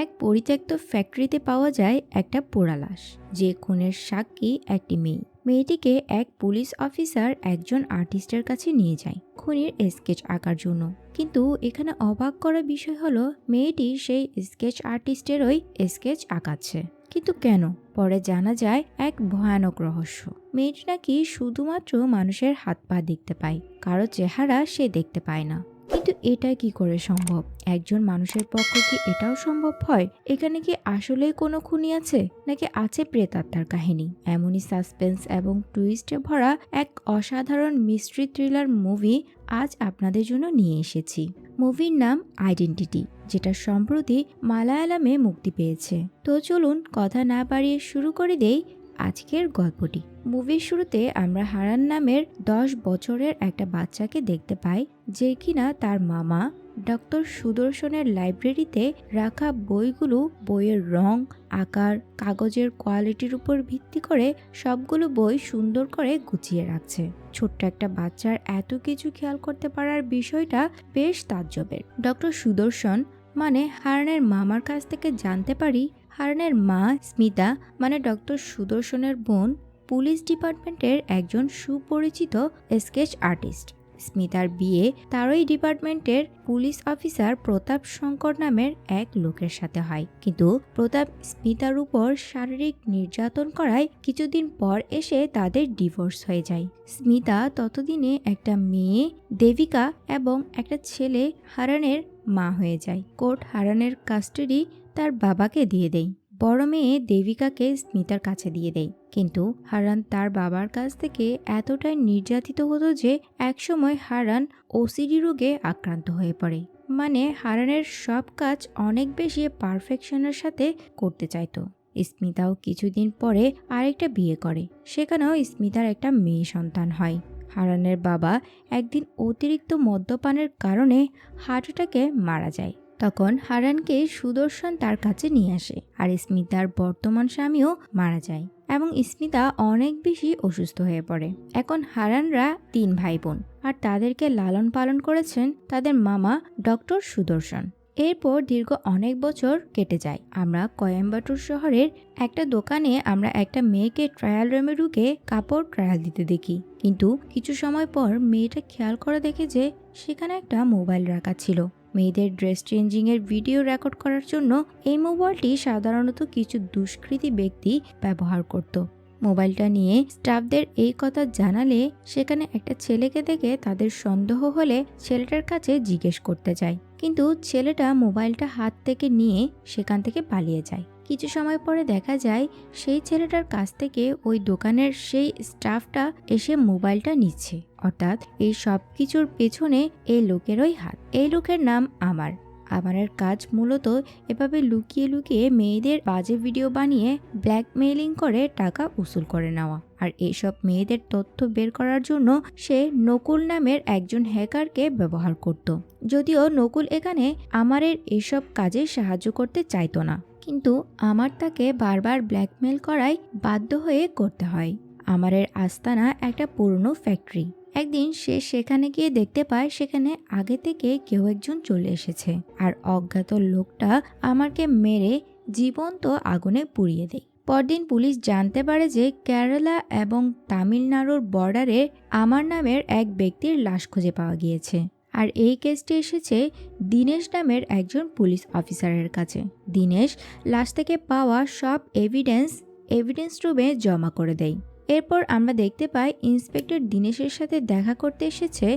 এক পরিত্যক্ত ফ্যাক্টরিতে পাওয়া যায় একটা পোড়া লাশ, যে খুনের সাক্ষী একটি মেয়েটিকে এক পুলিশ অফিসার একজন আর্টিস্টের কাছে নিয়ে যায় খুনির স্কেচ আঁকার জন্য। কিন্তু এখানে অবাক করা বিষয় হলো মেয়েটি সেই স্কেচ আর্টিস্টেরই স্কেচ আঁকাচ্ছে। কিন্তু কেন? পরে জানা যায় এক ভয়ানক রহস্য। মেয়েটি নাকি শুধুমাত্র মানুষের হাত পা দেখতে পায়, কারো চেহারা সে দেখতে পায় না। কিন্তু এটা কি করে সম্ভব? একজন মানুষের পক্ষে কি এটাও সম্ভব হয়? এখানে কি আসলেই কোনো খুনি আছে, নাকি আছে প্রেতাত্মার কাহিনী? এমনই সাসপেন্স এবং টুইস্টে ভরা এক অসাধারণ মিস্ট্রি থ্রিলার মুভি আজ আপনাদের জন্য নিয়ে এসেছি। মুভির নাম আইডেন্টিটি, যেটা সম্প্রতি মালায়ালামে মুক্তি পেয়েছে। তো চলুন কথা না বাড়িয়ে শুরু করে দেই আজকের গল্পটি। মুভির শুরুতে আমরা হারান নামের 10 বছরের একটা বাচ্চাকে দেখতে পাই, যে কিনা তার মামা ডক্টর সুদর্শনের লাইব্রেরিতে রাখা বইয়ের রং, আকার, কাগজের কোয়ালিটির উপর ভিত্তি করে সবগুলো বই সুন্দর করে গুছিয়ে রাখছে। ছোট্ট একটা বাচ্চার এত কিছু খেয়াল করতে পারার বিষয়টা বেশ তাজ্জবের। ডক্টর সুদর্শন মানে হারানের মামার কাছ থেকে জানতে পারি হারানের মা স্মিতা মানে ডক্টর সুদর্শনের বোন পুলিশ ডিপার্টমেন্টের একজন সুপরিচিত স্কেচ আর্টিস্ট। স্মিতার বিয়ে তারই ডিপার্টমেন্টের পুলিশ অফিসার প্রতাপ শঙ্কর নামের এক লোকের সাথে হয়। কিন্তু প্রতাপ স্মিতার উপর শারীরিক নির্যাতন করায় কিছুদিন পর এসে তাদের ডিভোর্স হয়ে যায়। স্মিতা ততদিনে একটা মেয়ে দেবিকা এবং একটা ছেলে হারানের মা হয়ে যায়। কোর্ট হারানের কাস্টাডি তার বাবাকে দিয়ে দেয়। বড় মেয়ে দেবিকাকে স্মিতার কাছে দিয়ে দেয়। কিন্তু হারান তার বাবার কাছ থেকে এতটাই নির্যাতিত হতো যে একসময় হারান ওসিডি রোগে আক্রান্ত হয়ে পড়ে। মানে হারানের সব কাজ অনেক বেশি পারফেকশনের সাথে করতে চাইতো। স্মিতাও কিছুদিন পরে আরেকটা বিয়ে করে, সেখানেও স্মিতার একটা মেয়ে সন্তান হয়। হারানের বাবা একদিন অতিরিক্ত মদ্যপানের কারণে হার্ট অ্যাটাকে মারা যায়। তখন হারানকে সুদর্শন তার কাছে নিয়ে আসে, আর স্মিতার বর্তমান স্বামীও মারা যায় এবং স্মিতা অনেক বেশি অসুস্থ হয়ে পড়ে। এখন হারানরা 3 ভাই বোন, আর তাদেরকে লালন পালন করেছেন তাদের মামা ডক্টর সুদর্শন। এরপর দীর্ঘ অনেক বছর কেটে যায়। আমরা কোয়েম্বাটুর শহরের একটা দোকানে আমরা একটা মেয়েকে ট্রায়াল রুমে ঢুকে কাপড় ট্রায়াল দিতে দেখি। কিন্তু কিছু সময় পর মেয়েটা খেয়াল করে দেখে যে সেখানে একটা মোবাইল রাখা ছিল। মেয়েদের ড্রেস চেঞ্জিং এর ভিডিও রেকর্ড করার জন্য এই মোবাইলটি সাধারণত কিছু দুষ্কৃতী ব্যক্তি ব্যবহার করত। মোবাইলটা নিয়ে স্টাফদের এই কথা জানালে সেখানে একটা ছেলেকে দেখে তাদের সন্দেহ হলে ছেলেটার কাছে জিজ্ঞেস করতে যায়। কিন্তু ছেলেটা মোবাইলটা হাত থেকে নিয়ে সেখান থেকে পালিয়ে যায়। কিছু সময় পরে দেখা যায় সেই ছেলেটার কাছ থেকে ওই দোকানের সেই স্টাফটা এসে মোবাইলটা নিচ্ছে। অর্থাৎ এই সব কিছুর পেছনে এই লোকেরই হাত। এই লোকের নাম আমারের কাজ মূলত এভাবে লুকিয়ে লুকিয়ে মেয়েদের বাজে ভিডিও বানিয়ে ব্ল্যাকমেইলিং করে টাকা উসুল করে নেওয়া। আর এইসব মেয়েদের তথ্য বের করার জন্য সে নকুল নামের একজন হ্যাকারকে ব্যবহার করত। যদিও নকুল এখানে আমারের এসব কাজে সাহায্য করতে চাইতো না, কিন্তু আমার তাকে বারবার ব্ল্যাকমেইল করায় বাধ্য হয়ে করতে হয়। আমারের আস্তানা একটা পুরনো ফ্যাক্টরি। একদিন সে সেখানে গিয়ে দেখতে পায় সেখানে আগে থেকে কেউ একজন চলে এসেছে, আর অজ্ঞাত লোকটা আমাকে মেরে জীবন্ত আগুনে পুড়িয়ে দেয়। পরদিন পুলিশ জানতে পারে যে কেরালা এবং তামিলনাড়ুর বর্ডারে আমার নামের এক ব্যক্তির লাশ খুঁজে পাওয়া গিয়েছে। আর এই কেসটি এসেছে দীনেশ নামের একজন পুলিশ অফিসারের কাছে। দীনেশ লাশ থেকে পাওয়া সব এভিডেন্স রুমে জমা করে দেয়। এরপর আমরা দেখতে পাই ইন্সপেক্টর দীনেশের সাথে দেখা করতে এসেছে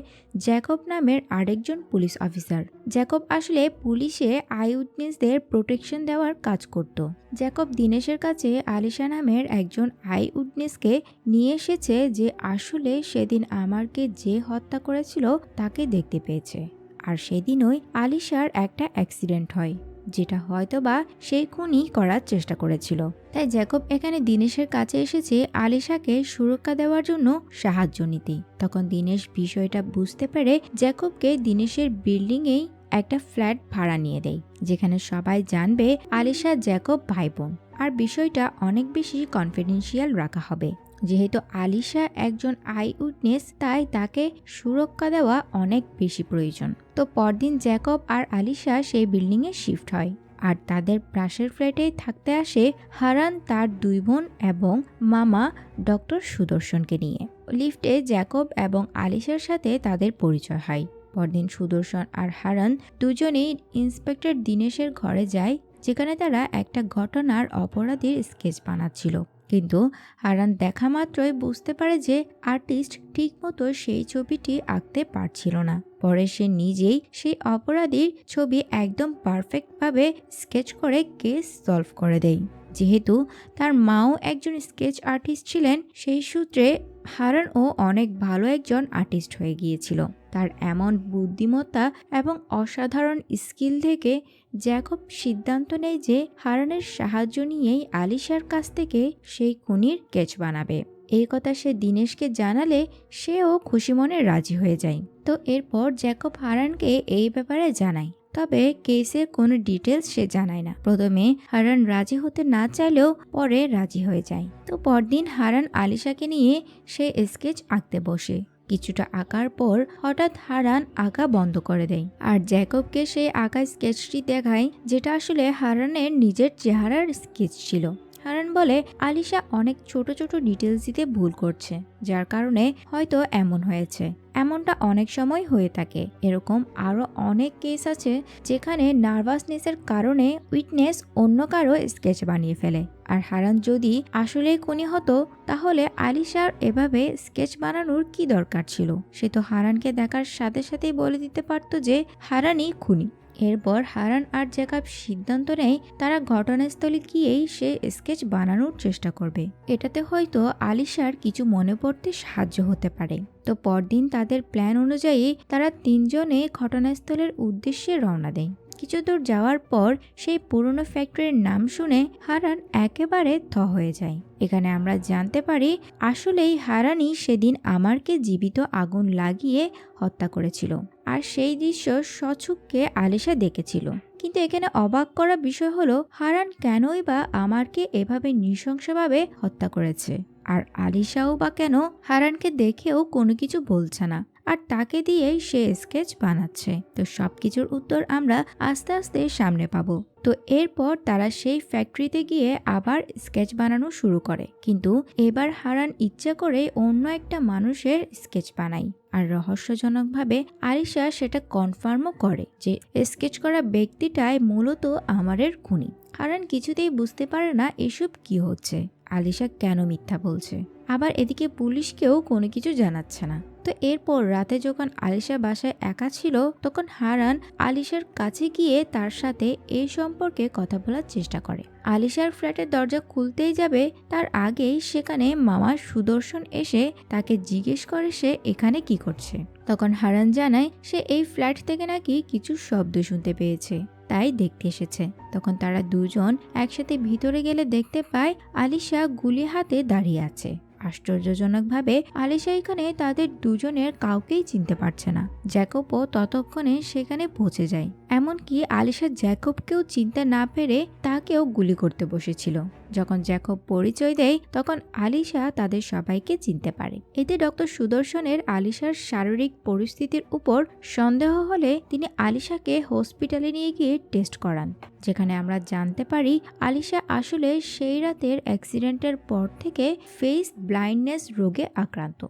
জ্যাকব নামের আরেকজন পুলিশ অফিসার। জ্যাকব আসলে পুলিশে আই উইটনেসদের প্রোটেকশন দেওয়ার কাজ করত। জ্যাকব দীনেশের কাছে আলিশা নামের একজন আই উইটনেসকে নিয়ে এসেছে, যে আসলে সেদিন আমারকে যে হত্যা করেছিল তাকে দেখতে পেয়েছে। আর সেদিনই আলিশার একটা অ্যাক্সিডেন্ট হয়, যেটা হয়তোবা সেই খুনই করার চেষ্টা করেছিল। তাই জ্যাকব এখানে দীনেশের কাছে এসেছে আলিশাকে সুরক্ষা দেওয়ার জন্য সাহায্য নিতে। তখন দীনেশ বিষয়টা বুঝতে পেরে জ্যাকবকে দীনেশের বিল্ডিংয়েই একটা ফ্ল্যাট ভাড়া নিয়ে দেয়, যেখানে সবাই জানবে আলিশা জ্যাকব ভাই বোন, আর বিষয়টা অনেক বেশি কনফিডেন্সিয়াল রাখা হবে। যেহেতু আলিশা একজন আই উইটনেস, তাই তাকে সুরক্ষা দেওয়া অনেক বেশি প্রয়োজন। তো পরদিন জ্যাকব আর আলিশা সেই বিল্ডিংয়ে শিফট হয়। আর তাদের পাশের ফ্ল্যাটে থাকতে আসে হারান তার 2 বোন এবং মামা ডক্টর সুদর্শনকে নিয়ে। লিফটে জ্যাকব এবং আলিশার সাথে তাদের পরিচয় হয়। পরদিন সুদর্শন আর হারান দুজনেই ইন্সপেক্টর দীনেশের ঘরে যায়, যেখানে তারা একটা ঘটনার অপরাধীর স্কেচ বানাচ্ছিল। কিন্তু হারান দেখা মাত্রই বুঝতে পারে যে আর্টিস্ট ঠিকমতো সেই ছবিটি আঁকতে পারছিল না। পরে সে নিজেই সেই অপরাধীর ছবি একদম পারফেক্টভাবে স্কেচ করে কেস সলভ করে দেয়। যেহেতু তার মাও একজন স্কেচ আর্টিস্ট ছিলেন, সেই সূত্রে হারানও অনেক ভালো একজন আর্টিস্ট হয়ে গিয়েছিল। তার এমন বুদ্ধিমত্তা এবং অসাধারণ স্কিল থেকে জ্যাকব সিদ্ধান্ত নেয় যে হারানের সাহায্য নিয়েই আলিশার কাছ থেকে সেই খুনির স্কেচ বানাবে। এই কথা সে দীনেশকে জানালে সেও খুশি মনে রাজি হয়ে যায়। তো এরপর জ্যাকব হারানকে এই ব্যাপারে জানায়, তবে কেসের কোনো ডিটেলস সে জানায় না। প্রথমে হারান রাজি হতে না চাইলেও পরে রাজি হয়ে যায়। তো পরদিন হারান আলিশাকে নিয়ে সে স্কেচ আঁকতে বসে। কিছুটা আঁকার পর হঠাৎ হারান আঁকা বন্ধ করে দেয় আর জ্যাকবকে সেই আঁকা স্কেচটি দেখায়, যেটা আসলে হারানের নিজের চেহারার স্কেচ ছিল। হারান বলে আলিশা অনেক ছোট ছোট ডিটেলস দিতে ভুল করছে, যার কারণে হয়তো এমন হয়েছে। এমনটা অনেক সময় হয়ে থাকে। এরকম আরো অনেক কেস আছে যেখানে নার্ভাসনেসের কারণে উইটনেস অন্য কারো স্কেচ বানিয়ে ফেলে। আর হারান যদি আসলেই খুনি হতো, তাহলে আলিশার এভাবে স্কেচ বানানোর কি দরকার ছিল? সে তো হারানকে দেখার সাথে সাথেই বলে দিতে পারত যে হারানই খুনি। এরপর হারান আর জ্যাকব সিদ্ধান্ত নেয় তারা ঘটনাস্থলে গিয়েই সে স্কেচ বানানোর চেষ্টা করবে। এটাতে হয়তো আলিশার কিছু মনে পড়তে সাহায্য হতে পারে। তো পরদিন তাদের প্ল্যান অনুযায়ী তারা 3 জনে ঘটনাস্থলের উদ্দেশ্যে রওনা দেয়। কিছু দূর যাওয়ার পর সেই পুরনো ফ্যাক্টরির নাম শুনে হারান একেবারে থ হয়ে যায়। এখানে আমরা জানতে পারি আসলেই হারানই সেদিন আমারকে জীবিত আগুন লাগিয়ে হত্যা করেছিল, আর সেই দৃশ্য সচক্ষে আলিশা দেখেছিল। কিন্তু এখানে অবাক করা বিষয় হলো হারান কেনই বা আমারকে এভাবে নৃশংসভাবে হত্যা করেছে, আর আলিশাও বা কেন হারানকে দেখেও কোনো কিছু বলছে না, আর তাকে দিয়েই সে স্কেচ বানাচ্ছে। তো সবকিছুর উত্তর আমরা আস্তে আস্তে সামনে পাবো। তো এরপর তারা সেই ফ্যাক্টরিতে গিয়ে আবার স্কেচ বানানো শুরু করে, কিন্তু এবার হারান ইচ্ছা করে অন্য একটা মানুষের স্কেচ বানায়। আর রহস্যজনকভাবে আলিশা সেটা কনফার্মও করে যে স্কেচ করা ব্যক্তিটাই মূলত আমারের খুনি। হারান কিছুতেই বুঝতে পারে না এসব কি হচ্ছে, আলিশা কেন মিথ্যা বলছে। আবার এদিকে পুলিশকেও কোনো কিছু জানাচ্ছে না। তো এরপর রাতে যখন আলিশা বাসায় একা ছিল, তখন হারান আলিশার কাছে গিয়ে তার সাথে এই সম্পর্কে কথা বলার চেষ্টা করে। আলিশার ফ্ল্যাটের দরজা খুলতেই যাবে, তার আগেই সেখানে মামা সুদর্শন এসে তাকে জিজ্ঞেস করে সে এখানে কি করছে। তখন হারান জানায় সে এই ফ্ল্যাট থেকে নাকি কিছু শব্দ শুনতে পেয়েছে, তাই দেখতে এসেছে। তখন তারা দুজন একসাথে ভিতরে গেলে দেখতে পায় আলিশা গুলি হাতে দাঁড়িয়ে আছে। আশ্চর্যজনকভাবে আলিশা এখানে তাদের দুজনের কাউকেই চিনতে পারছে না। জ্যাকবও ততক্ষণে সেখানে পৌঁছে যায়। এমনকি আলিশা জ্যাকবকেও চিনতে না পেরে তাকেও গুলি করতে বসেছিল। যখন জ্যাকব পরিচয় দেয়, তখন আলিশা তাদের সবাইকে চিনতে পারে। এতে ডক্টর সুদর্শনের আলিশার শারীরিক পরিস্থিতির উপর সন্দেহ হলে তিনি আলিশাকে হসপিটালে নিয়ে গিয়ে টেস্ট করান, যেখানে আমরা জানতে পারি আলিশা আসলে সেই রাতের অ্যাক্সিডেন্টের পর থেকে ফেস ব্লাইন্ডনেস রোগে আক্রান্ত।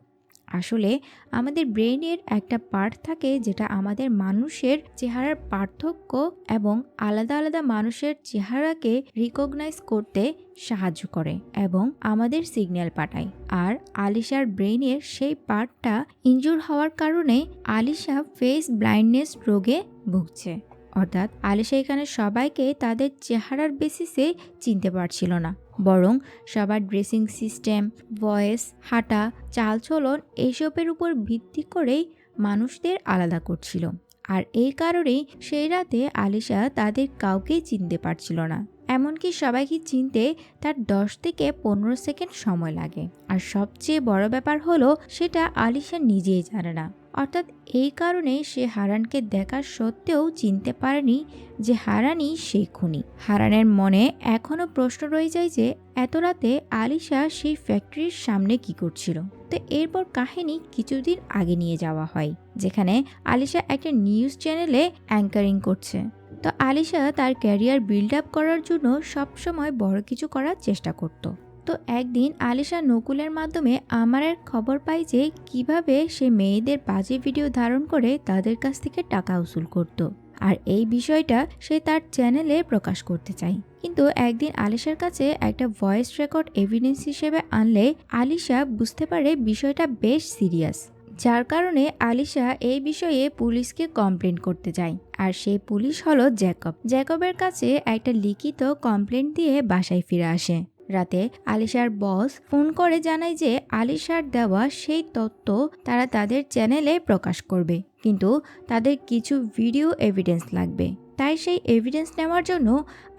আসলে আমাদের ব্রেইনের একটা পার্ট থাকে যেটা আমাদের মানুষের চেহারার পার্থক্য এবং আলাদা আলাদা মানুষের চেহারাকে রিকগনাইজ করতে সাহায্য করে এবং আমাদের সিগন্যাল পাঠায়। আর আলিশার ব্রেইনের সেই পার্টটা ইনজুর হওয়ার কারণে আলিশা ফেস ব্লাইন্ডনেস রোগে ভুগছে। অর্থাৎ আলিশা এখানে সবাইকে তাদের চেহারার বেসিসে চিনতে পারছিল না, বরং সবার ড্রেসিং সিস্টেম, ভয়েস, হাঁটা, চালচলন এইসবের উপর ভিত্তি করেই মানুষদের আলাদা করছিল। আর এই কারণেই সেই রাতে আলিশা তাদের কাউকেই চিনতে পারছিল না। এমনকি সবাইকে চিনতে তার 10 থেকে 15 সেকেন্ড সময় লাগে। আর সবচেয়ে বড় ব্যাপার হলো সেটা আলিশা নিজেই জানে না। অর্থাৎ এই কারণে সে হারানকে দেখার সত্ত্বেও চিনতে পারেনি যে হারানই সেই খুনি। হারানের মনে এখনো প্রশ্ন রয়ে যায় যে এত রাতে আলিশা সেই ফ্যাক্টরির সামনে কি করছিল। তো এরপর কাহিনী কিছুদিন আগে নিয়ে যাওয়া হয়, যেখানে আলিশা একটা নিউজ চ্যানেলে অ্যাঙ্কারিং করছে। তো আলিশা তার ক্যারিয়ার বিল্ড আপ করার জন্য সবসময় বড় কিছু করার চেষ্টা করত। তো একদিন আলিশা নকুলের মাধ্যমে আমারের খবর পায় যে কিভাবে সে মেয়েদের বাজে ভিডিও ধারণ করে তাদের কাছ থেকে টাকা উসুল করত, আর এই বিষয়টা সে তার চ্যানেলে প্রকাশ করতে চায়। কিন্তু একদিন আলিশার কাছে একটা ভয়েস রেকর্ড এভিডেন্স হিসেবে আনলে আলিশা বুঝতে পারে বিষয়টা বেশ সিরিয়াস, যার কারণে আলিশা এই বিষয়ে পুলিশকে কমপ্লেন করতে যায়। আর সেই পুলিশ হলো জ্যাকব। জ্যাকবের কাছে একটা লিখিত কমপ্লেন দিয়ে বাসায় ফিরে আসে। রাতে আলিশার বস ফোন করে জানায় যে আলিশার দেওয়া সেই তথ্য তারা তাদের চ্যানেলে প্রকাশ করবে, কিন্তু তাদের কিছু ভিডিও এভিডেন্স লাগবে। তাই সেই এভিডেন্স নেওয়ার জন্য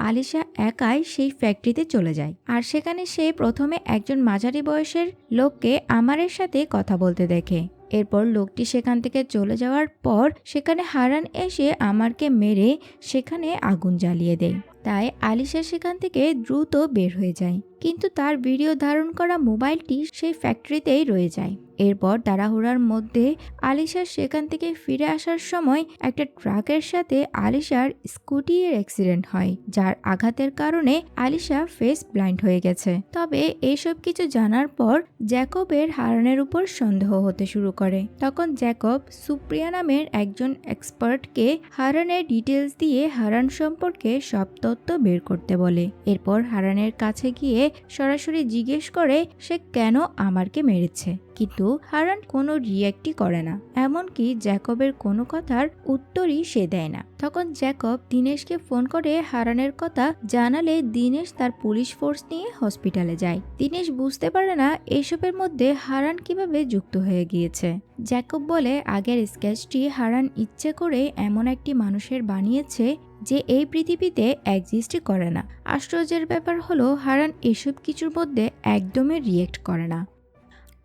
আলিশা একাই সেই ফ্যাক্টরিতে চলে যায়। আর সেখানে সে প্রথমে একজন মাঝারি বয়সের লোককে আমারের সাথে কথা বলতে দেখে। এরপর লোকটি সেখান থেকে চলে যাওয়ার পর সেখানে হারান এসে আমারকে মেরে সেখানে আগুন জ্বালিয়ে দেয়। তাই আলিশা সেখান থেকে দ্রুত বের হয়ে যায়, কিন্তু তার ভিডিও ধারণ করা মোবাইলটি সেই ফ্যাক্টরিতেই রয়ে যায়। এরপর তাড়াহুড়ার মধ্যে আলিশার সেখান থেকে ফিরে আসার সময় একটা ট্রাকের সাথে আলিশার স্কুটির অ্যাক্সিডেন্ট হয়, যার আঘাতের কারণে আলিশা ফেস ব্লাইন্ড হয়ে গেছে। তবে এইসব কিছু জানার পর জ্যাকবের হারানের উপর সন্দেহ হতে শুরু করে। তখন জ্যাকব সুপ্রিয়া নামের একজন এক্সপার্টকে হারানের ডিটেলস দিয়ে হারান সম্পর্কে সব তথ্য বের করতে বলে। এরপর হারানের কাছে গিয়ে সরাসরি জিজ্ঞেস করে সে কেন আমারকে মেরেছে, কিন্তু হারান কোনো রিয়াক্টই করে না, এমনকি জ্যাকবের কোনো কথার উত্তরই সে দেয় না। তখন জ্যাকব দিনেশকে ফোন করে হারানের কথা জানালে দিনেশ তার পুলিশ ফোর্স নিয়ে হসপিটালে যায়। দিনেশ বুঝতে পারে না এসবের মধ্যে হারান কিভাবে যুক্ত হয়ে গিয়েছে। জ্যাকব বলে আগের স্কেচটি হারান ইচ্ছে করে এমন একটি মানুষের বানিয়েছে যে এই পৃথিবীতে এক্সিস্টই করে না। আশ্চর্যের ব্যাপার হলো হারান এসব কিছুর মধ্যে একদমই রিয়েক্ট করে না।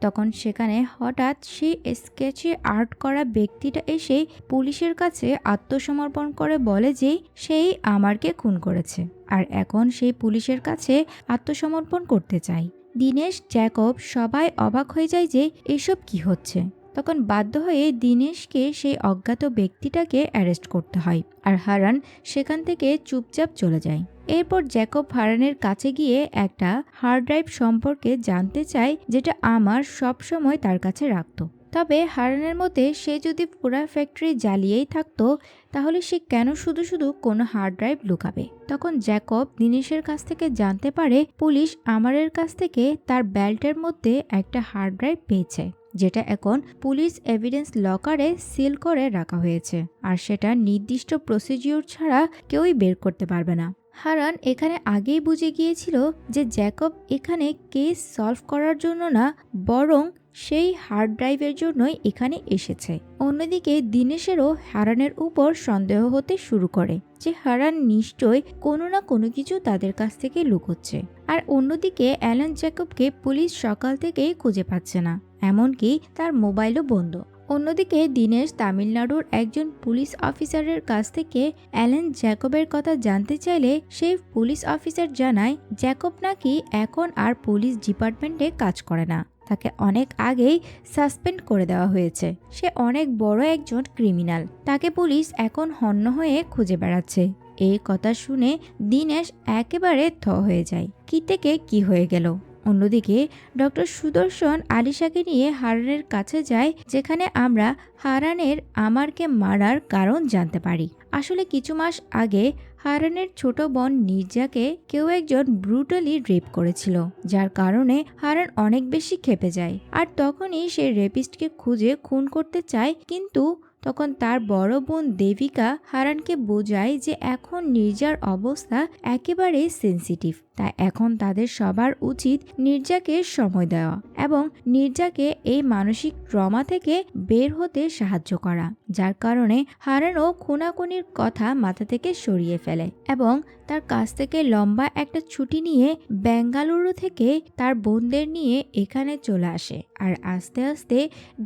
তখন সেখানে হঠাৎ সেই স্কেচে আর্ট করা ব্যক্তিটা এসে পুলিশের কাছে আত্মসমর্পণ করে বলে যে সেই আমারকে খুন করেছে, আর এখন সেই পুলিশের কাছে আত্মসমর্পণ করতে চায়। দিনেশ, জ্যাকব সবাই অবাক হয়ে যায় যে এসব কি হচ্ছে। তখন বাধ্য হয়ে দিনেশকে সেই অজ্ঞাত ব্যক্তিটাকে অ্যারেস্ট করতে হয়, আর হারান সেখান থেকে চুপচাপ চলে যায়। এরপর জ্যাকব হারানের কাছে গিয়ে একটা হার্ড ড্রাইভ সম্পর্কে জানতে চায়, যেটা আমার সব সময় তার কাছে রাখত। তবে হারানের মতে সে যদি পুরা ফ্যাক্টরি জ্বালিয়েই থাকতো তাহলে সে কেন শুধু শুধু কোনো হার্ড ড্রাইভ লুকাবে। তখন জ্যাকব দিনেশের কাছ থেকে জানতে পারে পুলিশ আমারের কাছ থেকে তার বেল্টের মধ্যে একটা হার্ড ড্রাইভ পেয়েছে, যেটা এখন পুলিশ এভিডেন্স লকারে সিল করে রাখা হয়েছে, আর সেটা নির্দিষ্ট প্রসিডিউর ছাড়া কেউই বের করতে পারবে না। হারান এখানে আগেই বুঝে গিয়েছিল যে জ্যাকব এখানে কেস সলভ করার জন্য না, বরং সেই হার্ড ড্রাইভের জন্যই এখানে এসেছে। অন্যদিকে দিনেশেরও হারানের উপর সন্দেহ হতে শুরু করে যে হারান নিশ্চয় কোনো না কোনো কিছু তাদের কাছ থেকে লুকোচ্ছে। আর অন্যদিকে অ্যালান জ্যাকবকে পুলিশ সকাল থেকেই খুঁজে পাচ্ছে না, এমনকি তার মোবাইলও বন্ধ। অন্যদিকে দিনেশ তামিলনাড়ুর একজন পুলিশ অফিসারের কাছ থেকে অ্যালেন জ্যাকবের কথা জানতে চাইলে সেই পুলিশ অফিসার জানায় জ্যাকব নাকি এখন আর পুলিশ ডিপার্টমেন্টে কাজ করে না, তাকে অনেক আগেই সাসপেন্ড করে দেওয়া হয়েছে। সে অনেক বড় একজন ক্রিমিনাল, তাকে পুলিশ এখন হন্য হয়ে খুঁজে বেড়াচ্ছে। এই কথা শুনে দিনেশ একেবারে থ হয়ে যায়, কি থেকে কি হয়ে গেল। অন্যদিকে ডক্টর সুদর্শন আলিশাকে নিয়ে হারানের কাছে যায়, যেখানে আমরা হারানের আমারকে মারার কারণ জানতে পারি। আসলে কিছু মাস আগে হারানের ছোট বোন নির্জাকে কেউ একজন ব্রুটালি রেপ করেছিল, যার কারণে হারান অনেক বেশি ক্ষেপে যায়। আর তখনই সে রেপিস্টকে খুঁজে খুন করতে চায়, কিন্তু তখন তার বড় বোন দেবিকা হারানকে বোঝায় যে এখন নির্জার অবস্থা একেবারে সেন্সিটিভ, তাই এখন তাদের সবার উচিত নির্জাকে সময় দেওয়া এবং নির্জাকে এই মানসিক ট্রমা থেকে বের হতে সাহায্য করা। যার কারণে হারানও খুনাখুনির কথা মাথা থেকে সরিয়ে ফেলে এবং তার কাছ থেকে লম্বা একটা ছুটি নিয়ে বেঙ্গালুরু থেকে তার বোনদের নিয়ে এখানে চলে আসে। আর আস্তে আস্তে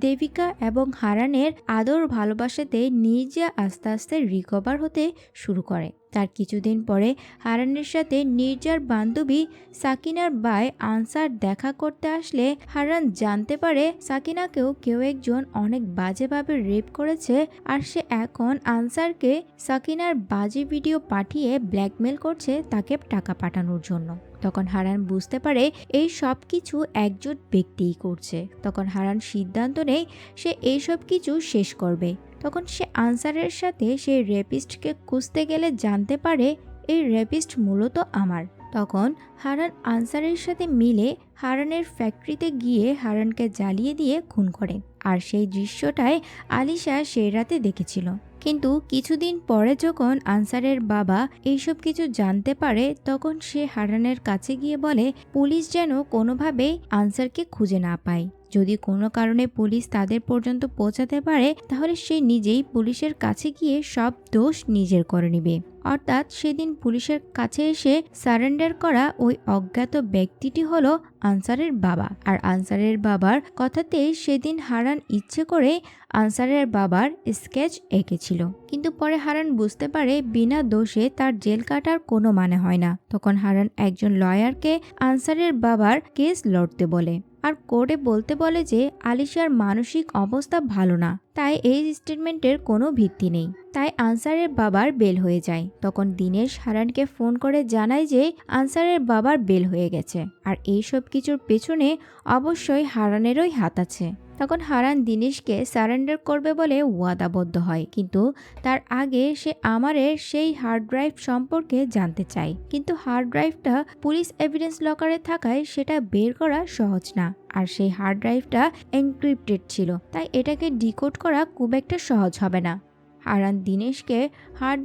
দেবিকা এবং হারানের আদর ভালোবাসাতে নির্জা আস্তে আস্তে রিকভার হতে শুরু করে। তার কিছুদিন পরে হারানের সাথে নির্জার বান্ধবী সাকিনার ভাই আনসার দেখা করতে আসলে হারান জানতে পারে সাকিনাকেও কেউ একজন অনেক বাজেভাবে রেপ করেছে, আর সে এখন আনসারকে সাকিনার বাজে ভিডিও পাঠিয়ে ব্ল্যাকমেল করছে তাকে টাকা পাঠানোর জন্য। তখন হারান বুঝতে পারে এই সব কিছু একজন ব্যক্তিই করছে। তখন হারান সিদ্ধান্ত নেয় সে এইসব কিছু শেষ করবে। তখন সে আনসারের সাথে সেই রেপিস্টকে খুঁজতে গেলে জানতে পারে এই রেপিস্ট মূলত আমার। তখন হারান আনসারের সাথে মিলে হারানের ফ্যাক্টরিতে গিয়ে হারানকে জ্বালিয়ে দিয়ে খুন করে। আর সেই দৃশ্যটাই আলিশা সেই রাতে দেখেছিল। কিন্তু কিছুদিন পরে যখন আনসারের বাবা এইসব কিছু জানতে পারে তখন সে হারানের কাছে গিয়ে বলে পুলিশ যেন কোনোভাবেই আনসারকে খুঁজে না পায়। যদি কোনো কারণে পুলিশ তাদের পর্যন্ত পৌঁছাতে পারে তাহলে সে নিজেই পুলিশের কাছে গিয়ে সব দোষ নিজের করে নেবে। অর্থাৎ সেদিন পুলিশের কাছে এসে সারেন্ডার করা ওই অজ্ঞাত ব্যক্তিটি হলো আনসারের বাবা। আর আনসারের বাবার কথাতেই সেদিন হারান ইচ্ছে করে আনসারের বাবার স্কেচ এঁকেছিল। কিন্তু পরে হারান বুঝতে পারে বিনা দোষে তার জেল কাটার কোনো মানে হয় না। তখন হারান একজন লয়ারকে আনসারের বাবার কেস লড়তে বলে আর কোর্টে বলতে বলে যে আলিশার মানসিক অবস্থা ভালো না, তাই এই স্টেটমেন্টের কোনো ভিত্তি নেই। তাই আনসারের বাবার বেল হয়ে যায়। তখন দিনেশ হারানকে ফোন করে জানায় যে আনসারের বাবার বেল হয়ে গেছে, আর এইসব কিছুর পেছনে অবশ্যই হারানেরই হাত আছে। তখন হারান দিনেশকে সারেন্ডার করবে বলে ওয়াদাবদ্ধ হয়, কিন্তু তার আগে সে আমারের সেই হার্ড ড্রাইভ সম্পর্কে জানতে চায়। কিন্তু হার্ড ড্রাইভটা পুলিশ এভিডেন্স লকারে থাকায় সেটা বের করা সহজ না, আর সেই হার্ড ড্রাইভটা এনক্রিপ্টেড ছিল, তাই এটাকে ডিকোড করা খুব একটা সহজ হবে না। হারান দিনেশকে হার্ড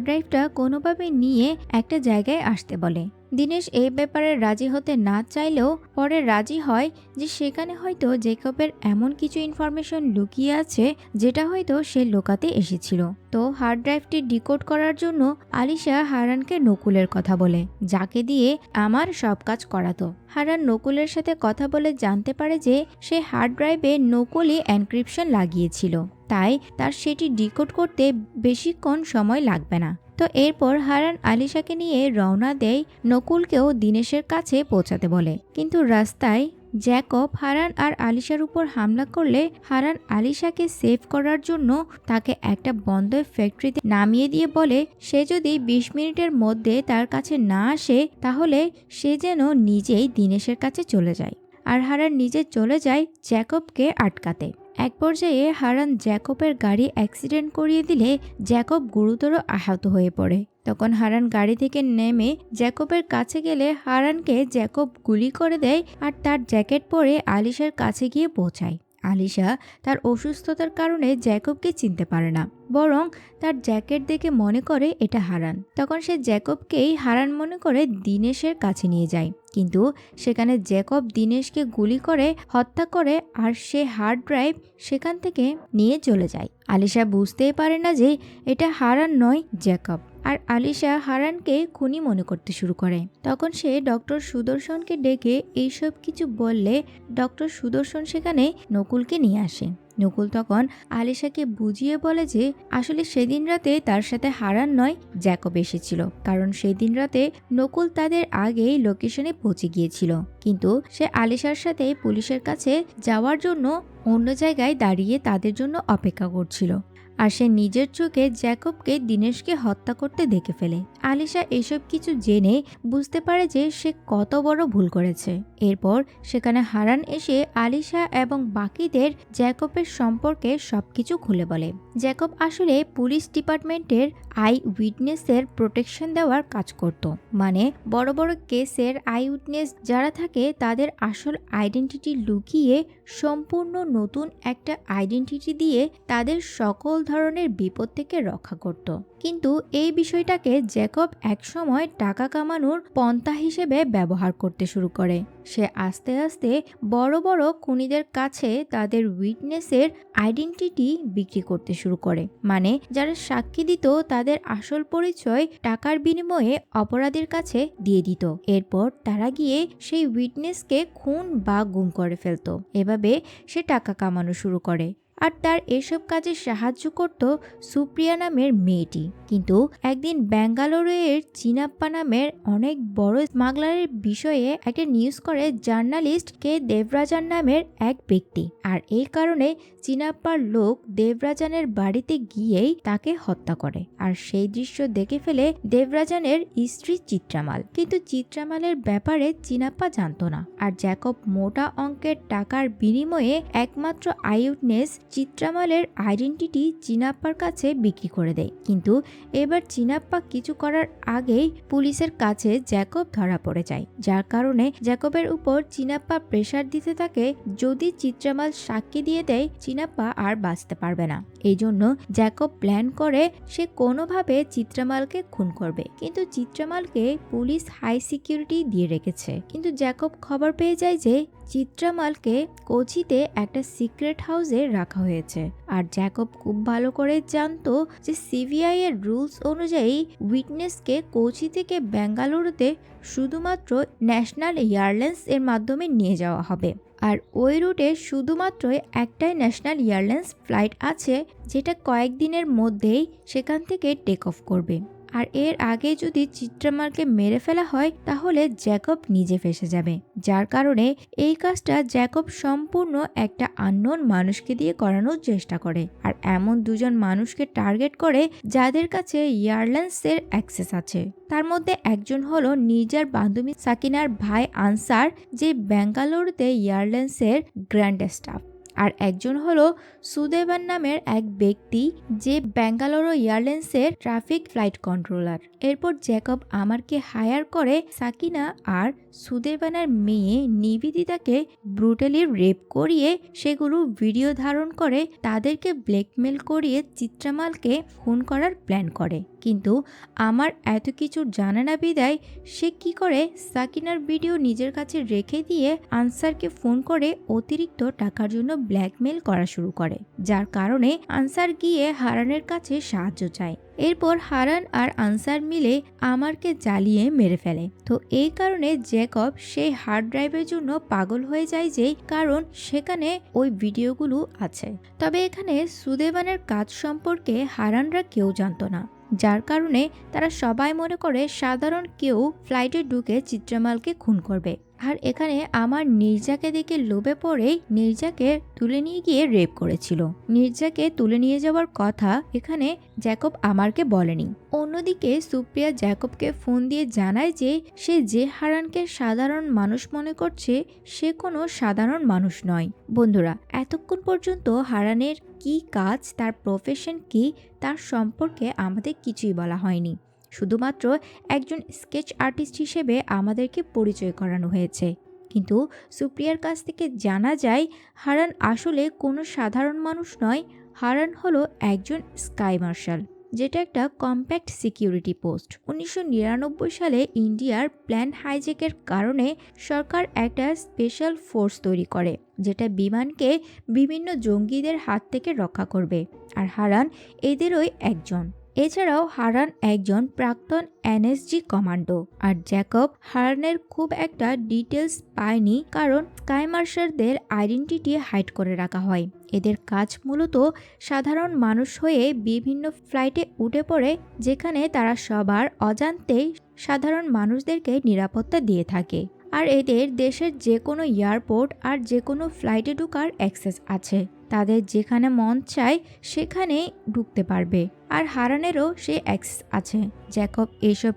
ড্রাইভটা কোনোভাবে নিয়ে একটা জায়গায় আসতে বলে। দিনেশ এই ব্যাপারে রাজি হতে না চাইলেও পরে রাজি হয় যে সেখানে হয়তো জেকবের এমন কিছু ইনফরমেশন লুকিয়ে আছে যেটা হয়তো সে লুকাতে এসেছিল। তো হার্ড ড্রাইভটি ডিকোড করার জন্য আলিশা হারানকে নকুলের কথা বলে, যাকে দিয়ে আমার সব কাজ করাতো। হারান নকুলের সাথে কথা বলে জানতে পারে যে সে হার্ড ড্রাইভে নকলই এনক্রিপশন লাগিয়েছিল, তাই তার সেটি ডিকোড করতে বেশিক্ষণ সময় লাগবে না। তো এরপর হারান আলিশাকে নিয়ে রওনা দেয়, নকুলকেও দিনেশের কাছে পৌঁছাতে বলে। কিন্তু রাস্তায় জ্যাকব হারান আর আলিশার উপর হামলা করলে হারান আলিশাকে সেভ করার জন্য তাকে একটা বন্ধ ফ্যাক্টরিতে নামিয়ে দিয়ে বলে সে যদি 20 মিনিটের মধ্যে তার কাছে না আসে তাহলে সে যেন নিজেই দিনেশের কাছে চলে যায়। আর হারান নিজে চলে যায় জ্যাকবকে আটকাতে। এক পর্যায়ে হারান জ্যাকবের গাড়ি অ্যাক্সিডেন্ট করিয়ে দিলে জ্যাকব গুরুতর আহত হয়ে পড়ে। তখন হারান গাড়ি থেকে নেমে জ্যাকবের কাছে গেলে হারানকে জ্যাকব গুলি করে দেয় আর তার জ্যাকেট পরে আলিশার কাছে গিয়ে পৌঁছায়। আলিশা তার অসুস্থতার কারণে জ্যাকবকে চিনতে পারে না, বরং তার জ্যাকেট দেখে মনে করে এটা হারান। তখন সে জ্যাকবকেই হারান মনে করে দিনেশের কাছে নিয়ে যায়, কিন্তু সেখানে জ্যাকব দিনেশকে গুলি করে হত্যা করে আর সে হার্ড ড্রাইভ সেখান থেকে নিয়ে চলে যায়। আলিশা বুঝতেই পারে না যে এটা হারান নয়, জ্যাকব। আর আলিশা হারানকে খুনি মনে করতে শুরু করে। তখন সে ডক্টর সুদর্শনকে ডেকে এইসব কিছু বললে ডক্টর সুদর্শন সেখানে নকুলকে নিয়ে আসে। নকুল তখন আলিশাকে বুঝিয়ে বলে যে আসলে সেদিন রাতে তার সাথে হারান নয়, জ্যাকব এসেছিল, কারণ সেদিন রাতে নকুল তাদের আগেই লোকেশনে পৌঁছে গিয়েছিল, কিন্তু সে আলিশার সাথে পুলিশের কাছে যাওয়ার জন্য অন্য জায়গায় দাঁড়িয়ে তাদের জন্য অপেক্ষা করছিল। আর সে নিজের চোখে জ্যাকবকে দিনেশকে হত্যা করতে দেখে ফেলে। আলিশা এসব কিছু জেনে বুঝতে পারে যে সে কত বড় ভুল করেছে। এরপর সেখানে হারান এসে আলিশা এবং বাকিদের জ্যাকবের সম্পর্কে সবকিছু খুলে বলে। জ্যাকব আসলে পুলিশ ডিপার্টমেন্টের আই উইটনেসের প্রোটেকশন দেওয়ার কাজ করত, মানে বড় বড় কেসের আই উইটনেস যারা থাকে তাদের আসল আইডেন্টিটি লুকিয়ে সম্পূর্ণ নতুন একটা আইডেন্টিটি দিয়ে তাদের সকল ধরনের বিপদ থেকে রক্ষা করত। কিন্তু এই বিষয়টাকে জ্যাকব একসময় টাকা কামানোর পন্থা হিসেবে ব্যবহার করতে শুরু করে। সে আস্তে আস্তে বড় বড় খুনিদের কাছে তাদের উইটনেসের আইডেন্টিটি বিক্রি করতে শুরু করে, মানে যারা সাক্ষী দিত তাদের আসল পরিচয় টাকার বিনিময়ে অপরাধীর কাছে দিয়ে দিত। এরপর তারা গিয়ে সেই উইটনেসকে খুন বা গুম করে ফেলতো। এভাবে সে টাকা কামানো শুরু করে। আর তার এসব কাজে সাহায্য করত সুপ্রিয়া নামের মেয়েটি। কিন্তু একদিন বেঙ্গালুরুর চিনাপ্পা নামের অনেক বড় স্মাগলারের বিষয়ে একটা নিউজ করে জার্নালিস্ট কে দেবরাজান নামের এক ব্যক্তি। আর এই কারণে চিনাপ্পার লোক দেবরাজানের বাড়িতে গিয়েই তাকে হত্যা করে। আর সেই দৃশ্য দেখে ফেলে দেবরাজানের স্ত্রী চিত্রামাল। কিন্তু চিত্রামালের ব্যাপারে চিনাপ্পা জানতো না। আর জ্যাকব মোটা অঙ্কের টাকার বিনিময়ে একমাত্র আইউটনেস চিত্রামালের আইডেন্টিটি চিনাপ্পার কাছে বিক্রি করে দেয়। কিন্তু এবার চিনাপ্পা কিছু করার আগেই পুলিশের কাছে জ্যাকব ধরা পড়ে যায়, যার কারণে জ্যাকবের উপর চিনাপ্পা প্রেসার দিতে থাকে যদি চিত্রামাল সাক্ষী দিয়ে দেয় চিনাপ্পা আর বাঁচতে পারবে না। এই জন্য জ্যাকব প্ল্যান করে সে কোনোভাবে চিত্রামালকে খুন করবে। কিন্তু চিত্রামালকে পুলিশ হাই সিকিউরিটি দিয়ে রেখেছে। কিন্তু জ্যাকব খবর পেয়ে যায় যে চিত্রামালকে কোচিতে একটা সিক্রেট হাউসে রাখা হয়েছে। আর জ্যাকব খুব ভালো করে জানতো যে সিবিআই এর রুলস অনুযায়ী উইটনেসকে কোচি থেকে বেঙ্গালুরুতে শুধুমাত্র ন্যাশনাল এয়ারলাইন্স এর মাধ্যমে নিয়ে যাওয়া হবে। আর ওই রুটে শুধুমাত্র একটাই ন্যাশনাল এয়ারলাইন্স ফ্লাইট আছে, যেটা কয়েকদিনের মধ্যেই সেখান থেকে টেক অফ করবে। আর এর আগে যদি চিত্রামালকে মেরে ফেলা হয় তাহলে জ্যাকব নিজে ফেঁসে যাবে। যার কারণে এই কাজটা জ্যাকব সম্পূর্ণ একটা আননোন মানুষকে দিয়ে করানোর চেষ্টা করে। আর এমন দুজন মানুষকে টার্গেট করে যাদের কাছে এয়ারলাইন্সের অ্যাক্সেস আছে। তার মধ্যে একজন হলো নির্জার বান্ধবী সাকিনার ভাই আনসার, যে বেঙ্গালুরুতে এয়ারলাইন্সের গ্র্যান্ড স্টাফ। আর একজন হলো সুদেবান নামের এক ব্যক্তি, যে বেঙ্গালুরু এয়ারলাইন্সের ট্রাফিক ফ্লাইট কন্ট্রোলার। এরপর জ্যাকব আমারকে হায়ার করে সাকিনা আর সুদেবানের মেয়ে নিবেদিতাকে ব্রুটালি রেপ করিয়ে সেগুলো ভিডিও ধারণ করে তাদেরকে ব্ল্যাকমেল করিয়ে চিত্রামালকে খুন করার প্ল্যান করে। কিন্তু আমার এত কিছু জানে না বিদায় সে কি করে সাকিনার ভিডিও নিজের কাছে রেখে দিয়ে আনসারকে ফোন করে অতিরিক্ত টাকার জন্য ব্ল্যাকমেল করা শুরু করে, যার কারণে আনসার গিয়ে হারানের কাছে সাহায্য চায়। এরপর হারান আর আনসার মিলে আমারকে জ্বালিয়ে মেরে ফেলে। তো এই কারণে জ্যাকব সেই হার্ড ড্রাইভের জন্য পাগল হয়ে যায়, যে কারণ সেখানে ওই ভিডিওগুলো আছে। তবে এখানে সুদেবানের কাজ সম্পর্কে হারানরা কেউ জানতো না, যার কারণে তারা সবাই মনে করে সাধারণ কেউ ফ্লাইটে ঢুকে চিত্রামালকে খুন করবে। আর এখানে আমার নির্জাকে দেখে লোভে পড়ে নির্জাকে তুলে নিয়ে গিয়ে রেপ করেছিল। নির্জাকে তুলে নিয়ে যাওয়ার কথা এখানে জ্যাকব আমারকে বলেনি। অন্যদিকে সুপ্রিয়া জ্যাকবকে ফোন দিয়ে জানায় যে সে যে হারানকে সাধারণ মানুষ মনে করছে সে কোনো সাধারণ মানুষ নয়। বন্ধুরা, এতক্ষণ পর্যন্ত হারানের কি কাজ, তার প্রফেশন কি, তার সম্পর্কে আমাদের কিছুই বলা হয়নি। শুধুমাত্র একজন স্কেচ আর্টিস্ট হিসেবে আমাদেরকে পরিচয় করানো হয়েছে। কিন্তু সুপ্রিয়ার কাছ থেকে জানা যায় হারান আসলে কোনো সাধারণ মানুষ নয়। হারান হলো একজন স্কাই মার্শাল, যেটা একটা কম্প্যাক্ট সিকিউরিটি পোস্ট। 1999 সালে ইন্ডিয়ার প্ল্যান হাইজ্যাকের কারণে সরকার একটা স্পেশাল ফোর্স তৈরি করে, যেটা বিমানকে বিভিন্ন জঙ্গিদের হাত থেকে রক্ষা করবে। আর হারান এদেরই একজন। এছাড়াও হারান একজন প্রাক্তন এনএসজি কমান্ডো। আর জ্যাকব হারানের খুব একটা ডিটেলস পায়নি, কারণ স্কাই মার্শালদের আইডেন্টিটি হাইড করে রাখা হয়। এদের কাজ মূলত সাধারণ মানুষ হয়ে বিভিন্ন ফ্লাইটে উঠে পড়ে, যেখানে তারা সবার অজান্তেই সাধারণ মানুষদেরকে নিরাপত্তা দিয়ে থাকে। আর এদের দেশের যে কোনো এয়ারপোর্ট আর যে কোনো ফ্লাইটে ঢোকার অ্যাক্সেস আছে। তাদের যেখানে মন চায় সেখানে ঢুকতে পারবে। আর হারানেরও সে অ্যাক্সেস আছে। জ্যাকব এইসব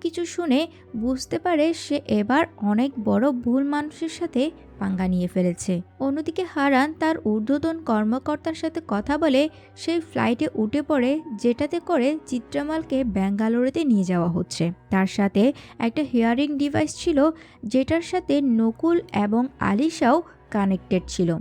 কিছু শুনে বুঝতে পারে সে এবার অনেক বড় ভুল মানুষের সাথে পাঙ্গা নিয়ে ফেলেছে। অন্যদিকে হারান তার ঊর্ধ্বতন কর্মকর্তার সাথে কথা বলে সেই ফ্লাইটে উঠে পড়ে, যেটাতে করে চিত্রামালকে বেঙ্গালুরুতে নিয়ে যাওয়া হচ্ছে। তার সাথে একটা হিয়ারিং ডিভাইস ছিল, যেটার সাথে নকুল এবং আলিশাও কানেক্টেড ছিল।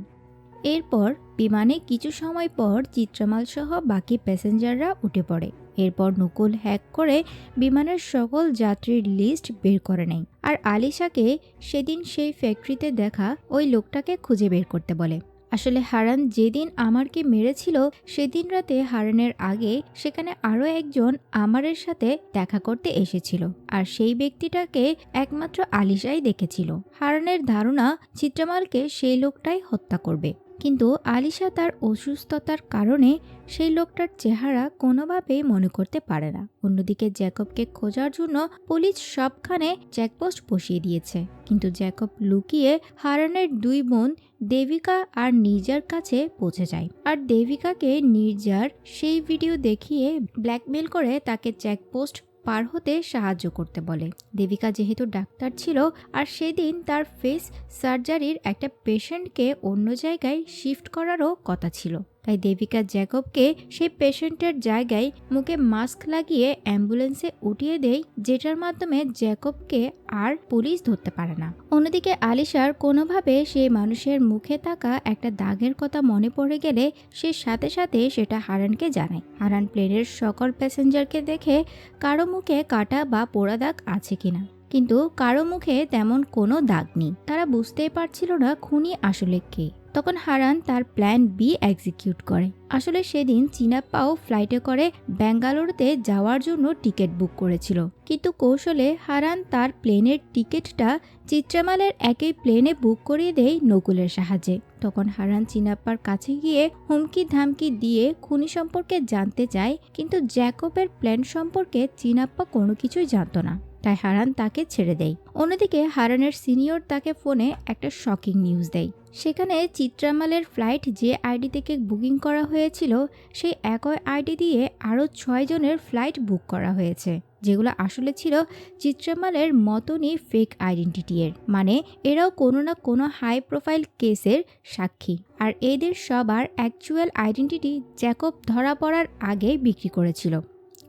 এরপর বিমানে কিছু সময় পর চিত্রামাল সহ বাকি প্যাসেঞ্জাররা উঠে পড়ে। এরপর নকুল হ্যাক করে বিমানের সকল যাত্রীর লিস্ট বের করে নেয়। আর আলিশাকে সেদিন সেই ফ্যাক্টরিতে দেখা ওই লোকটাকে খুঁজে বের করতে বলে। আসলে হারান যেদিন আমারকে মেরেছিল সেদিন রাতে হারানের আগে সেখানে আরও একজন আমারের সাথে দেখা করতে এসেছিল। আর সেই ব্যক্তিটাকে একমাত্র আলিশাই দেখেছিল। হারানের ধারণা চিত্রামালকে সেই লোকটাই হত্যা করবে। কিন্তু আলিশা তার অসুস্থতার কারণে সেই লোকটার চেহারা কোনোভাবেই মনে করতে পারে না। অন্যদিকে জ্যাকবকে খোঁজার জন্য পুলিশ সবখানে চেকপোস্ট বসিয়ে দিয়েছে, কিন্তু জ্যাকব লুকিয়ে হারানের 2 বোন দেবিকা আর নির্জার কাছে পৌঁছে যায়। আর দেবিকাকে নির্জার সেই ভিডিও দেখিয়ে ব্ল্যাকমেল করে তাকে চেকপোস্ট পার হতে সাহায্য করতে বলে। দেবিকা যেহেতু ডাক্তার ছিল আর সেদিন তার ফেস সার্জারির একটা পেশেন্টকে অন্য জায়গায় শিফট করারও কথা ছিল, তাই দেবিকা জ্যাকবকে সেই পেশেন্টের জায়গায় মুখে মাস্ক লাগিয়ে অ্যাম্বুলেন্সে উঠিয়ে দেয়, যেটার মাধ্যমে জ্যাকবকে আর পুলিশ ধরতে পারে না। অন্যদিকে আলিশার কোনোভাবে সেই মানুষের মুখে থাকা একটা দাগের কথা মনে পড়ে গেলে সে সাথে সাথে সেটা হারানকে জানায়। হারান প্লেনের সকল প্যাসেঞ্জারকে দেখে কারো মুখে কাটা বা পোড়া দাগ আছে কিনা, কিন্তু কারো মুখে তেমন কোনো দাগ নেই। তারা বুঝতেই পারছিল না খুনি আসলে কে। তখন হারান তার প্ল্যান বি এক্সিকিউট করে। আসলে সেদিন চিনাপ্পাও ফ্লাইটে করে বেঙ্গালুরুতে যাওয়ার জন্য টিকিট বুক করেছিল, কিন্তু কৌশলে হারান তার প্লেনের টিকিটটা চিত্রামালের একই প্লেনে বুক করিয়ে দেয় নকুলের সাহায্যে। তখন হারান চিনাপ্পার কাছে গিয়ে হুমকি ধামকি দিয়ে খুনি সম্পর্কে জানতে চায়, কিন্তু জ্যাকবের প্ল্যান সম্পর্কে চিনাপ্পা কোনো কিছুই জানত না, তাই হারান তাকে ছেড়ে দেয়। অন্যদিকে হারানের সিনিয়র তাকে ফোনে একটা শকিং নিউজ দেয়। সেখানে চিত্রামালের ফ্লাইট যে আইডি থেকে বুকিং করা হয়েছিল সেই একই আইডি দিয়ে আরও 6 জনের ফ্লাইট বুক করা হয়েছে, যেগুলো আসলে ছিল চিত্রামালের মতনই ফেক আইডেন্টিটি এর। মানে এরাও কোনো না কোনো হাই প্রোফাইল কেসের সাক্ষী, আর এদের সবার অ্যাকচুয়াল আইডেন্টিটি জ্যাকব ধরা পড়ার আগে বিক্রি করেছিল।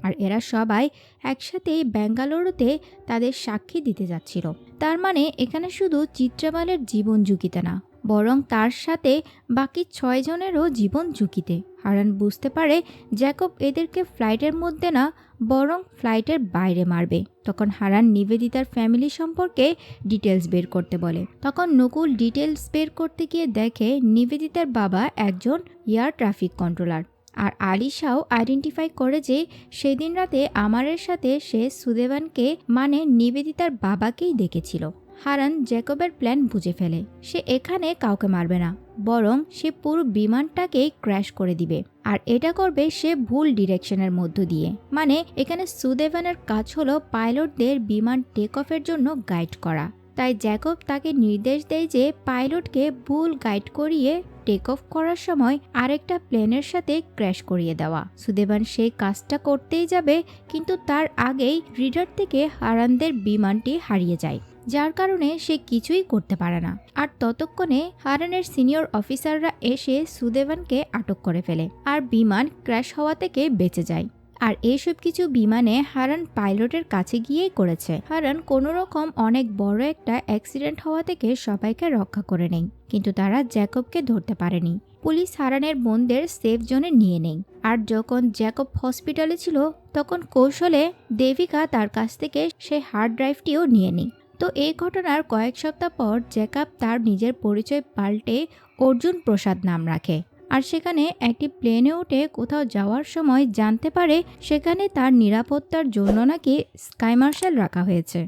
আর এরা সবাই একসাথেই বেঙ্গালুরুতে তাদের সাক্ষী দিতে যাচ্ছিল। তার মানে এখানে শুধু চিত্রামালের জীবন ঝুঁকিতে না, বরং তার সাথে বাকি 6 জনেরও জীবন ঝুঁকিতে। হারান বুঝতে পারে জ্যাকব এদেরকে ফ্লাইটের মধ্যে না, বরং ফ্লাইটের বাইরে মারবে। তখন হারান নিবেদিতার ফ্যামিলি সম্পর্কে ডিটেলস বের করতে বলে। তখন নকুল ডিটেলস বের করতে গিয়ে দেখে নিবেদিতার বাবা একজন এয়ার ট্রাফিক কন্ট্রোলার। আর আলিশাও আইডেন্টিফাই করে যে সেদিন রাতে আমারের সাথে সে সুদেবানকে মানে নিবেদিতার বাবাকেই দেখেছিল। হারান জ্যাকবের প্ল্যান বুঝে ফেলে। সে এখানে কাউকে মারবে না, বরং সে পুরো বিমানটাকেই ক্র্যাশ করে দিবে। আর এটা করবে সে ভুল ডিরেকশনের মধ্য দিয়ে। মানে এখানে সুদেবানের কাজ হলো পাইলটদের বিমান টেক অফের জন্য গাইড করা, তাই জ্যাকব তাকে নির্দেশ দেয় যে পাইলটকে ভুল গাইড করিয়ে টেক অফ করার সময় আরেকটা প্লেনের সাথে ক্র্যাশ করিয়ে দেওয়া। সুদেবান সেই কাজটা করতেই যাবে, কিন্তু তার আগেই রিডার থেকে হারানদের বিমানটি হারিয়ে যায়, যার কারণে সে কিছুই করতে পারে না। আর ততক্ষণে হারানের সিনিয়র অফিসাররা এসে সুদেবানকে আটক করে ফেলে আর বিমান ক্র্যাশ হওয়া থেকে বেঁচে যায়। আর এইসব কিছু বিমানে হারান পাইলটের কাছে গিয়েই করেছে। হারান কোনো রকম অনেক বড় একটা অ্যাক্সিডেন্ট হওয়া থেকে সবাইকে রক্ষা করে নেয়, কিন্তু তারা জ্যাকবকে ধরতে পারেনি। পুলিশ হারানের বোনদের সেফ জোনে নিয়ে নেয়। আর যখন জ্যাকব হসপিটালে ছিল তখন কৌশলে দেবিকা তার কাছ থেকে সেই হার্ড ড্রাইভটিও নিয়ে নেয়। তো এই ঘটনার কয়েক সপ্তাহ পর জ্যাকব তার নিজের পরিচয় পাল্টে অর্জুন প্রসাদ নাম রাখে। আর সেখানে একটি প্লেনে উঠে কোথাও যাওয়ার সময় জানতে পারে সেখানে তার নিরাপত্তার জন্য নাকি স্কাই মার্শাল রাখা হয়েছে।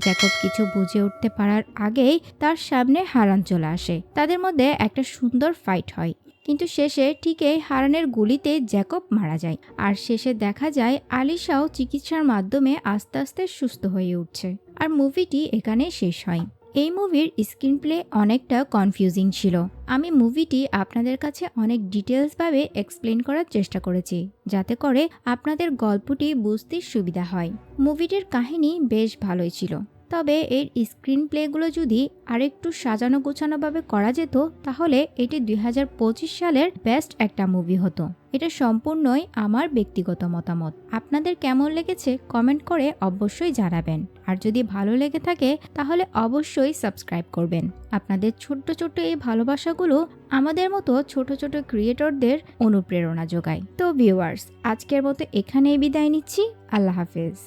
জ্যাকব কিছু বুঝে উঠতে পারার আগেই তার সামনে হারান চলে আসে। তাদের মধ্যে একটা সুন্দর ফাইট হয়, কিন্তু শেষে ঠিকই হারানের গুলিতে জ্যাকব মারা যায়। আর শেষে দেখা যায় আলিশাও চিকিৎসার মাধ্যমে আস্তে আস্তে সুস্থ হয়ে উঠছে। আর মুভিটি এখানে শেষ হয়। এই মুভির স্ক্রিন প্লে অনেকটা কনফিউজিং ছিল। আমি মুভিটি আপনাদের কাছে অনেক ডিটেলসভাবে এক্সপ্লেন করার চেষ্টা করেছি, যাতে করে আপনাদের গল্পটি বুঝতে সুবিধা হয়। মুভিটির কাহিনী বেশ ভালোই ছিল, তবে এর স্ক্রিন প্লেগুলো যদি আরেকটু সাজানো গোছানোভাবে করা যেত তাহলে এটি 2025 সালের বেস্ট একটা মুভি হতো। এটা সম্পূর্ণই আমার ব্যক্তিগত মতামত। আপনাদের কেমন লেগেছে কমেন্ট করে অবশ্যই জানাবেন। আর যদি ভালো লেগে থাকে তাহলে অবশ্যই সাবস্ক্রাইব করবেন। আপনাদের ছোট্ট ছোট্ট এই ভালোবাসাগুলো আমাদের মতো ছোট ছোট ক্রিয়েটরদের অনুপ্রেরণা যোগায়। তো ভিউয়ার্স, আজকের মতো এখানেই বিদায় নিচ্ছি। আল্লাহ হাফেজ।